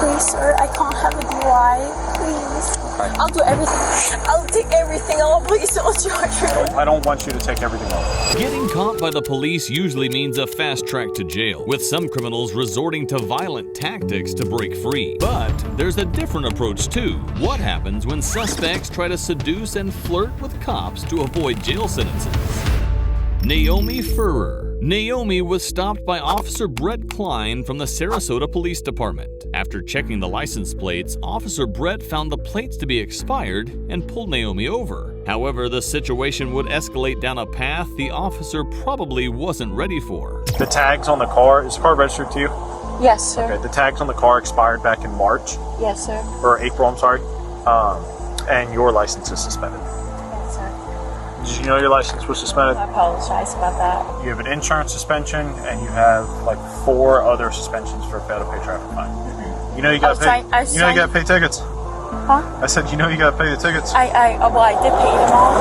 Please, sir, I can't have a DUI. Please. Okay. I'll do everything. I'll take everything off. Please don't charge me. I don't want you to take everything off. Getting caught by the police usually means a fast track to jail, with some criminals resorting to violent tactics to break free. But there's a different approach too. What happens when suspects try to seduce and flirt with cops to avoid jail sentences? Naomi Furrer. Naomi was stopped by Officer Brett Klein from the Sarasota Police Department. After checking the license plates, Officer Brett found the plates to be expired and pulled Naomi over. However, the situation would escalate down a path the officer probably wasn't ready for. The tags on the car, is the car registered to you? Yes, sir. Okay, the tags on the car expired back in March, Yes, sir. or April, I'm sorry, and your license is suspended. Yes, sir. Did you know your license was suspended? I apologize about that. You have an insurance suspension, and you have like 4 other suspensions for fail to pay traffic fine. You know you gotta pay. You know you gotta pay tickets. Huh? I said you know you gotta pay the tickets. I did pay them all.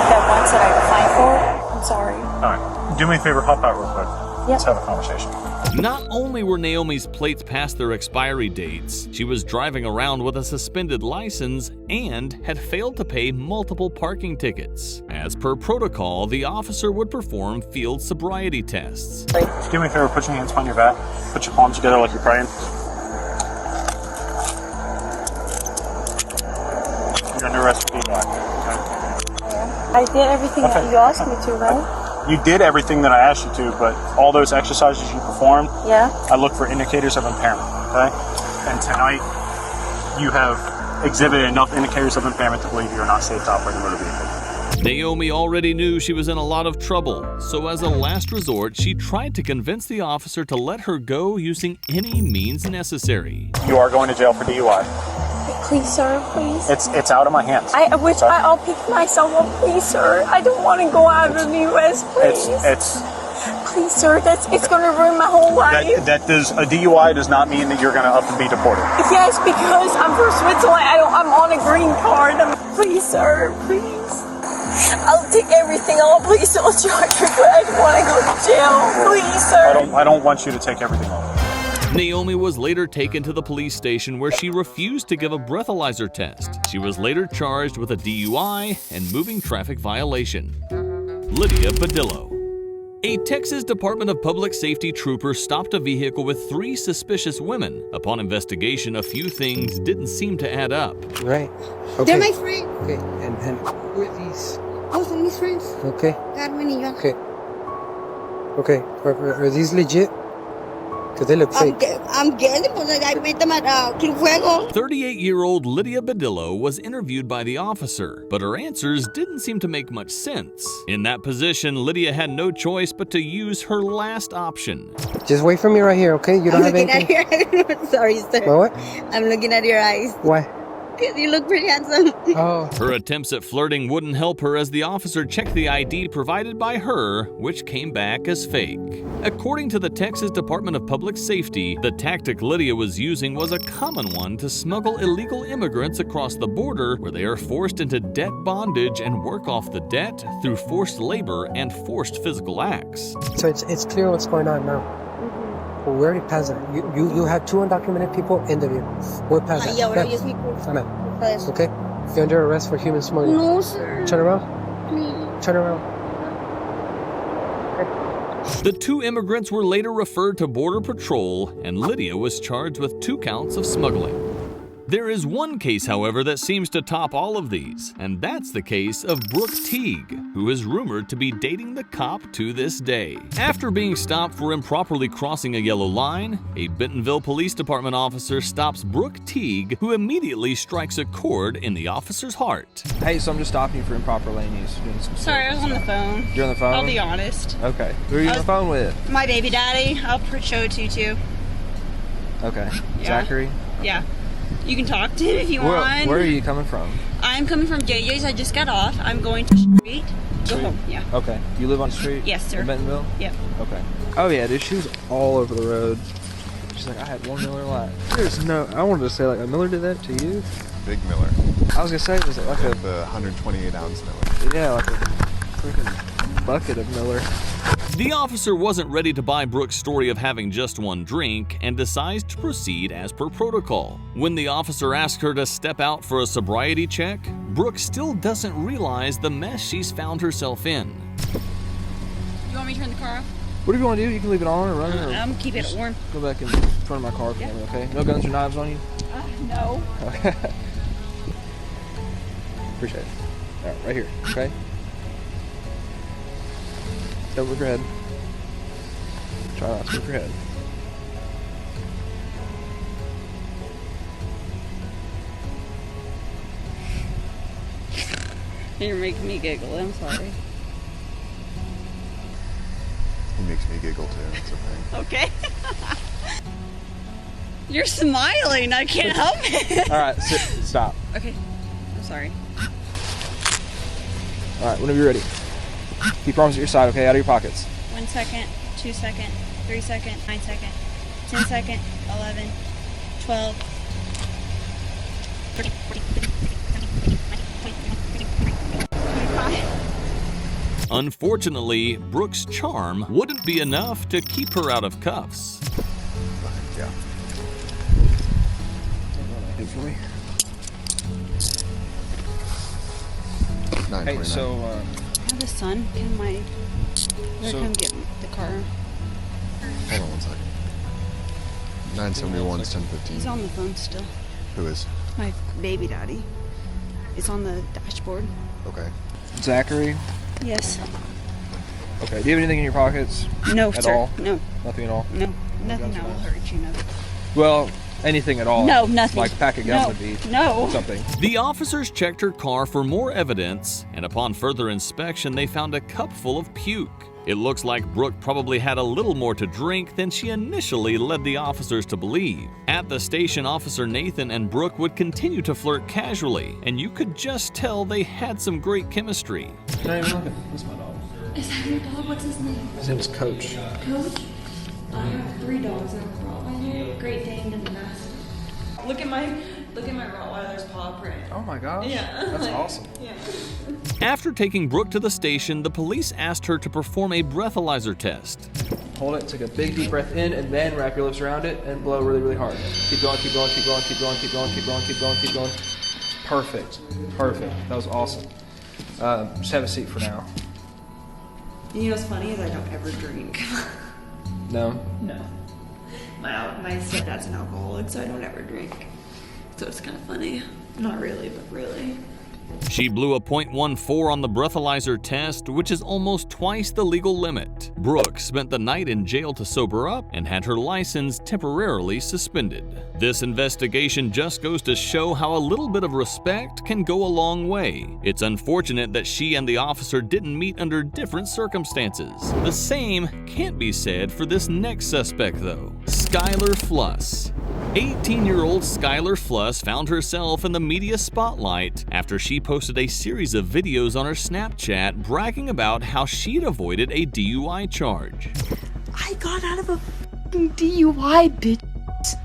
The ones that I applied for. I'm sorry. All right, do me a favor, hop out real quick. Let's have a conversation. Not only were Naomi's plates past their expiry dates, she was driving around with a suspended license and had failed to pay multiple parking tickets. As per protocol, the officer would perform field sobriety tests. Just do me a favor, put your hands behind your back. Put your palms together like you're praying. You're under arrest for DUI. Okay? I did everything that you asked me to, right? You did everything that I asked you to, but all those exercises you performed, Yeah. I look for indicators of impairment, okay? And tonight, you have exhibited enough indicators of impairment to believe you're not safe to operate a motor vehicle. Naomi already knew she was in a lot of trouble, so as a last resort, she tried to convince the officer to let her go using any means necessary. You are going to jail for DUI. Please, sir, please. It's out of my hands. I'll pick myself up, please, sir. I don't want to go out of the U.S., please. Please, sir, it's going to ruin my whole life. A DUI does not mean that you're going to up and be deported. Yes, because I'm from Switzerland. I'm on a green card. Please, sir, please. I'll take everything off. Please don't charge me. I don't want to go to jail. Please, sir. I don't want you to take everything off. Naomi was later taken to the police station where she refused to give a breathalyzer test. She was later charged with a DUI and moving traffic violation. Lydia Badillo. A Texas Department of Public Safety trooper stopped a vehicle with 3 suspicious women. Upon investigation, a few things didn't seem to add up. Right. Okay. They're my friends. Okay, and who are these? Oh, son mis friends. Okay. Carmen y yo. Okay. Okay. Are these legit? Because they look fake. I'm getting, pues I met them at Club Fuego. 38-year-old Lydia Badillo was interviewed by the officer, but her answers didn't seem to make much sense. In that position, Lydia had no choice but to use her last option. Just wait for me right here, okay? You don't have anything? Sorry, sir. What? I'm looking at your eyes. Why? Because you look pretty handsome. Oh. Her attempts at flirting wouldn't help her as the officer checked the ID provided by her, which came back as fake. According to the Texas Department of Public Safety, the tactic Lydia was using was a common one to smuggle illegal immigrants across the border where they are forced into debt bondage and work off the debt through forced labor and forced physical acts. So it's clear what's going on now. Well, we already passed that. You had 2 undocumented people in the vehicle. We're past that. Y ahora Okay. es mi culpa. Amen. Por eso. Okay? You're under arrest for human smuggling. No, sir. Turn around. Please. Turn around. The 2 immigrants were later referred to Border Patrol, and Lydia was charged with 2 counts of smuggling. There is one case, however, that seems to top all of these, and that's the case of Brooke Teague, who is rumored to be dating the cop to this day. After being stopped for improperly crossing a yellow line, a Bentonville Police Department officer stops Brooke Teague, who immediately strikes a chord in the officer's heart. Hey, so I'm just stopping you for improper lane use. Doing some Sorry, I was on the phone. You're on the phone? I'll be honest. Okay. Who are you on the phone with? My baby daddy. I'll show it to you too. Okay. Yeah. Zachary? Yeah. You can talk to him if you want. Where are you coming from? I'm coming from JJ's. I just got off. I'm going to street. Go home. Yeah. Okay. You live on the street? Yes, sir. In Bentonville? Yep. Okay. Oh, yeah, dude. She was all over the road. She's like, I had 1 Miller Lite. There's no... I wanted to say, like, a Miller did that to you? Big Miller. I was going to say, was it like The 128-ounce Miller. Yeah, like a freaking bucket of Miller. The officer wasn't ready to buy Brooke's story of having just one drink and decides to proceed as per protocol. When the officer asks her to step out for a sobriety check, Brooke still doesn't realize the mess she's found herself in. You want me to turn the car off? Whatever you want to do, you can leave it on or run it, or I'm keeping it warm. go back in front of my car for me, okay? No guns or knives on you? No. Okay. Appreciate it. All right, right here, okay? Don't move your head. Try not to move your head. You're making me giggle. I'm sorry. He makes me giggle too. It's okay. Okay. You're smiling. I can't help it. All right, stop. Okay. I'm sorry. All right, whenever you're ready. Keep your arms at your side, okay? Out of your pockets. 1 second, 2 second, 3 second, 9 second, 10 second, 11, 12. Unfortunately, Brooke's charm wouldn't be enough to keep her out of cuffs. Yeah. Good for me. 9:29. Hey, so, I have a son. Can my... So- come get the car. Hold on 1 second. 971 is He's 1015. on the phone still. Who is? My baby daddy. It's on the dashboard. Okay. Zachary. Yes. Okay, do you have anything in your pockets? No, At sir. all? No. Nothing at all? No. Nothing that will hurt you. No. Well, anything at all? No, nothing. Like a pack of gum No. would be No. something. The officers checked her car for more evidence, and upon further inspection, they found a cup full of puke. It looks like Brooke probably had a little more to drink than she initially led the officers to believe. At the station, Officer Nathan and Brooke would continue to flirt casually, and you could just tell they had some great chemistry. Not even looking. That's my dog. Is that your dog? What's his name? His name is Coach. Coach? I have 3 dogs. I have a Rottweiler, Great Dane, and a Mastiff. Look at my Rottweiler's paw print. Oh my gosh. Yeah. That's awesome. Yeah. After taking Brooke to the station, the police asked her to perform a breathalyzer test. Hold it, take a big deep breath in, and then wrap your lips around it and blow really, really hard. Keep going, keep going, keep going, keep going, keep going, keep going, keep going, keep going. Perfect. Perfect. That was awesome. Just have a seat for now. You know what's funny is I don't ever drink. No? No. My stepdad's an alcoholic, so I don't ever drink. So it's kind of funny. Not really, but really. She blew a .14 on the breathalyzer test, which is almost twice the legal limit. Brooke spent the night in jail to sober up and had her license temporarily suspended. This investigation just goes to show how a little bit of respect can go a long way. It's unfortunate that she and the officer didn't meet under different circumstances. The same can't be said for this next suspect though, Skylar Fluss. 18-year-old Skylar Fluss found herself in the media spotlight after she posted a series of videos on her Snapchat bragging about how she'd avoided a DUI charge. I got out of a f***ing DUI, bitch.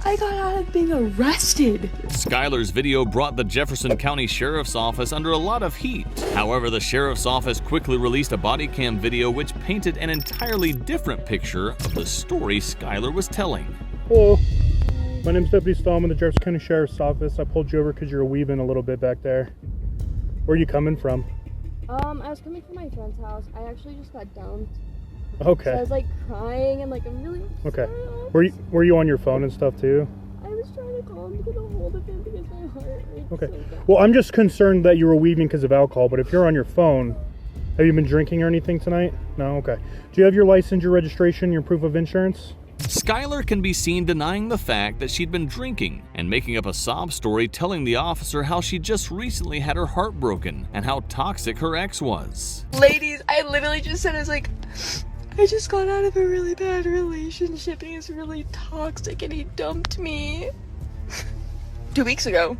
I got out of being arrested. Skylar's video brought the Jefferson County Sheriff's Office under a lot of heat. However, the Sheriff's Office quickly released a body cam video which painted an entirely different picture of the story Skylar was telling. Hello. My name's Deputy Stahl. I'm in the Jefferson County Sheriff's Office. I pulled you over because you're weaving a little bit back there. Where are you coming from? I was coming from my friend's house. I actually just got dumped. Okay. So I was like crying and like I'm really Okay. upset. Were you on your phone and stuff too? I was trying to call him to get a hold of him because my heart hurts Okay. so bad. Well, I'm just concerned that you were weaving because of alcohol, but if you're on your phone, have you been drinking or anything tonight? No? Okay. Do you have your license, your registration, your proof of insurance? Skylar can be seen denying the fact that she'd been drinking and making up a sob story telling the officer how she just recently had her heart broken and how toxic her ex was. Ladies, I literally just said, I was like, I just got out of a really bad relationship and he's really toxic and he dumped me 2 weeks ago.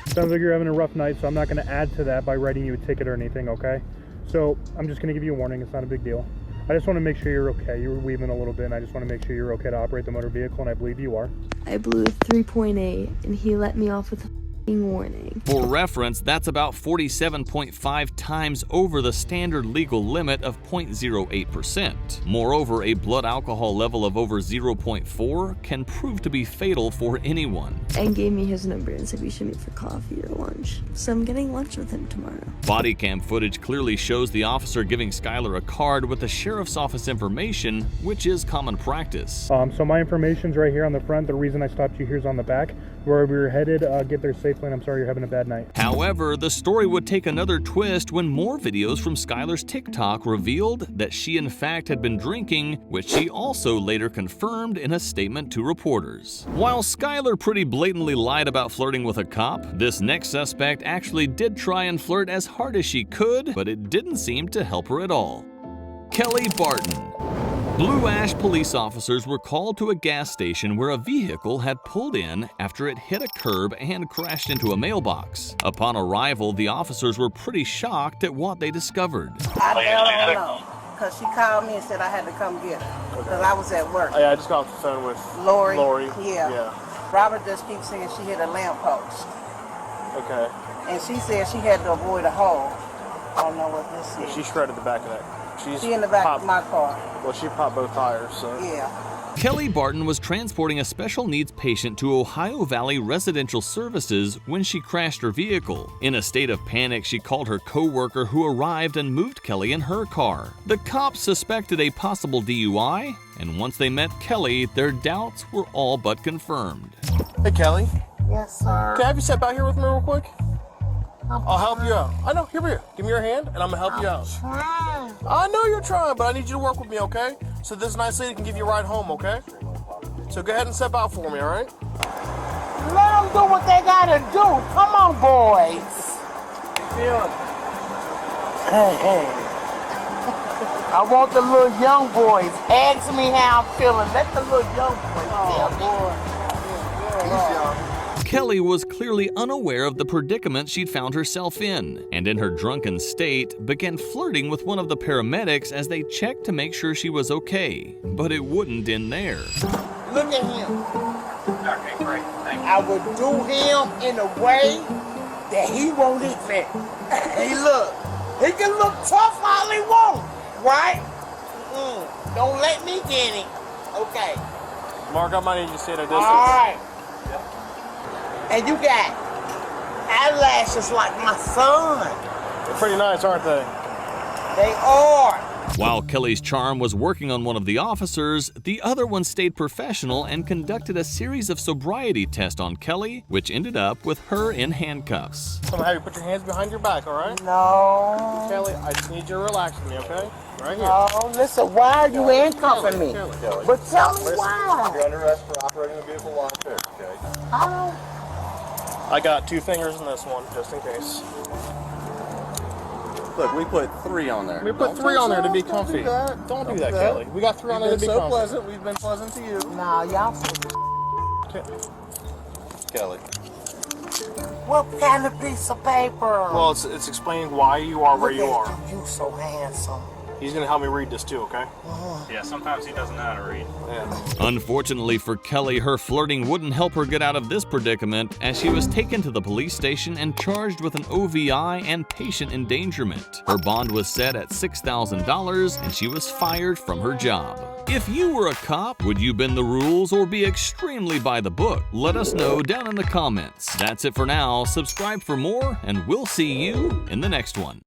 Sounds like you're having a rough night, so I'm not going to add to that by writing you a ticket or anything, okay? So I'm just going to give you a warning. It's not a big deal. I just want to make sure you're okay. You were weaving a little bit, and I just want to make sure you're okay to operate the motor vehicle, and I believe you are. I blew a 3.8 and he let me off with a warning. For reference, that's about 47.5 times over the standard legal limit of 0.08%. Moreover, a blood alcohol level of over 0.4 can prove to be fatal for anyone. And gave me his number and said we should meet for coffee or lunch. So I'm getting lunch with him tomorrow. Body cam footage clearly shows the officer giving Skylar a card with the sheriff's office information, which is common practice. So my information's right here on the front. The reason I stopped you here is on the back. Wherever you're headed, get there safely, and I'm sorry you're having a bad night. However, the story would take another twist when more videos from Skylar's TikTok revealed that she in fact had been drinking, which she also later confirmed in a statement to reporters. While Skylar pretty blatantly lied about flirting with a cop, this next suspect actually did try and flirt as hard as she could, but it didn't seem to help her at all. Kelly Barton. Blue Ash police officers were called to a gas station where a vehicle had pulled in after it hit a curb and crashed into a mailbox. Upon arrival, the officers were pretty shocked at what they discovered. I don't know, because she called me and said I had to come get her, because I was at work. Yeah, I just got off the phone with Lori. Yeah. Robert just keeps saying she hit a lamppost. Okay. And she said she had to avoid a hole. I don't know what this is. She shredded the back of that. She in the back of my car. Well, she popped both tires, so. Yeah. Kelly Barton was transporting a special needs patient to Ohio Valley Residential Services when she crashed her vehicle. In a state of panic, she called her co-worker who arrived and moved Kelly in her car. The cops suspected a possible DUI, and once they met Kelly, their doubts were all but confirmed. Hey, Kelly. Yes, sir. Can I have you step out here with me real quick? I'll help you out. I know, here we go. Give me your hand, and I'm gonna help you out. Trying. I know you're trying, but I need you to work with me, okay? So this nice lady can give you a ride home, okay? So go ahead and step out for me, all right? Let them do what they gotta do. Come on, boys. Hey. I want the little young boys. Ask me how I'm feeling. Let the little young boys tell me. He's young. Kelly was clearly unaware of the predicament she'd found herself in, and in her drunken state, began flirting with one of the paramedics as they checked to make sure she was okay. But it wouldn't end there. Look at him. Okay, great. I would do him in a way that he won't eat me. He can look tough all he wants, right? Don't let me get him. Okay. Mark, I might need you to stay at a distance. All right. And you got eyelashes like my son. They're pretty nice, aren't they? They are. While Kelly's charm was working on one of the officers, the other one stayed professional and conducted a series of sobriety tests on Kelly, which ended up with her in handcuffs. I'm gonna have you put your hands behind your back, all right? No. Kelly, I just need you to relax with me, okay? Right here. No, listen, why are you handcuffing me? Kelly. But tell me why. You're under arrest for operating the vehicle while impaired, okay? I got 2 fingers in this one, just in case. Look, we put 3 on there. We put 3 on there to be comfy. Don't do that, Kelly. We got 3 on there to be comfy. You've been so pleasant. We've been pleasant to you. Nah, y'all. Kelly. What kind of piece of paper? Well, it's explaining why you are where you are. You so handsome. He's gonna help me read this too, okay? Yeah, sometimes he doesn't know how to read. Yeah. Unfortunately for Kelly, her flirting wouldn't help her get out of this predicament, as she was taken to the police station and charged with an OVI and patient endangerment. Her bond was set at $6,000 and she was fired from her job. If you were a cop, would you bend the rules or be extremely by the book? Let us know down in the comments. That's it for now. Subscribe for more, and we'll see you in the next one.